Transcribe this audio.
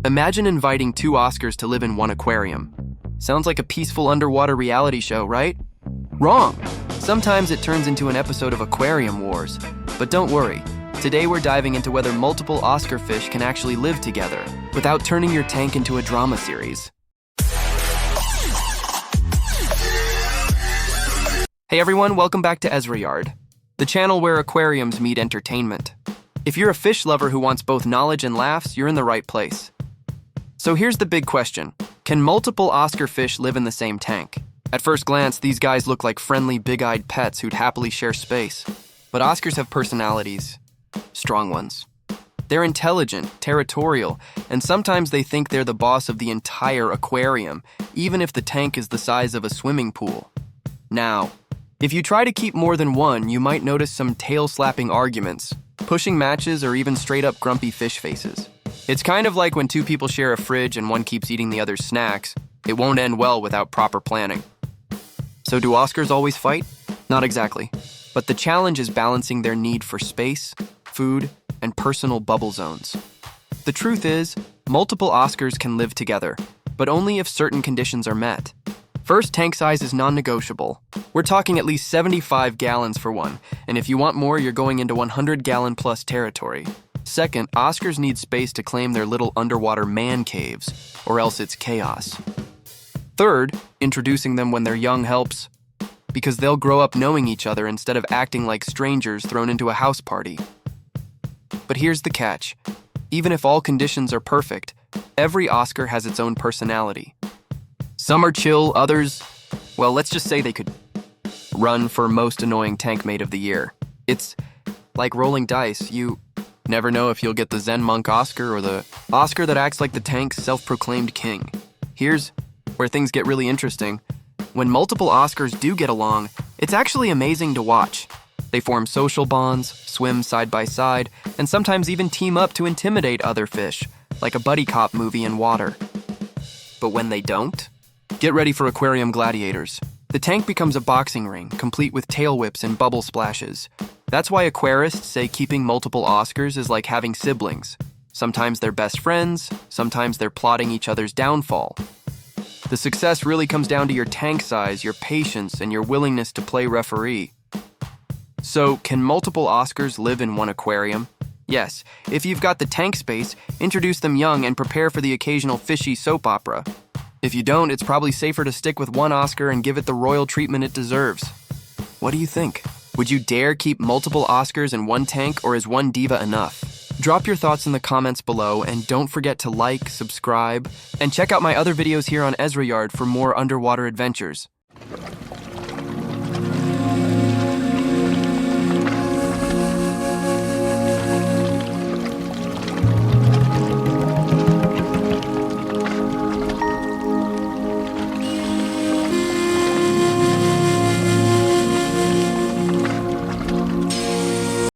Imagine inviting two Oscars to live in one aquarium. Sounds like a peaceful underwater reality show, right? Wrong! Sometimes it turns into an episode of Aquarium Wars. But don't worry, today we're diving into whether multiple Oscar fish can actually live together without turning your tank into a drama series. Hey everyone, welcome back to EZRAYARD, the channel where aquariums meet entertainment. If you're a fish lover who wants both knowledge and laughs, you're in the right place. So here's the big question. Can multiple Oscar fish live in the same tank? At first glance, these guys look like friendly, big-eyed pets who'd happily share space. But Oscars have personalities. Strong ones. They're intelligent, territorial, and sometimes they think they're the boss of the entire aquarium, even if the tank is the size of a swimming pool. Now, if you try to keep more than one, you might notice some tail-slapping arguments, pushing matches, or even straight-up grumpy fish faces. It's kind of like when two people share a fridge and one keeps eating the other's snacks. It won't end well without proper planning. So do Oscars always fight? Not exactly. But the challenge is balancing their need for space, food, and personal bubble zones. The truth is, multiple Oscars can live together, but only if certain conditions are met. First, tank size is non-negotiable. We're talking at least 75 gallons for one, and if you want more, you're going into 100-gallon plus territory. Second, Oscars need space to claim their little underwater man caves, or else it's chaos. Third, introducing them when they're young helps, because they'll grow up knowing each other instead of acting like strangers thrown into a house party. But here's the catch. Even if all conditions are perfect, every Oscar has its own personality. Some are chill, others, well, let's just say they could run for most annoying tank mate of the year. It's like rolling dice. You never know if you'll get the Zen monk Oscar or the Oscar that acts like the tank's self-proclaimed king. Here's where things get really interesting. When multiple Oscars do get along, it's actually amazing to watch. They form social bonds, swim side by side, and sometimes even team up to intimidate other fish, like a buddy cop movie in water. But when they don't, get ready for aquarium gladiators. The tank becomes a boxing ring, complete with tail whips and bubble splashes. That's why aquarists say keeping multiple Oscars is like having siblings. Sometimes they're best friends, sometimes they're plotting each other's downfall. The success really comes down to your tank size, your patience, and your willingness to play referee. So, can multiple Oscars live in one aquarium? Yes, if you've got the tank space, introduce them young and prepare for the occasional fishy soap opera. If you don't, it's probably safer to stick with one Oscar and give it the royal treatment it deserves. What do you think? Would you dare keep multiple Oscars in one tank, or is one diva enough? Drop your thoughts in the comments below, and don't forget to like, subscribe, and check out my other videos here on EZRAYARD for more underwater adventures.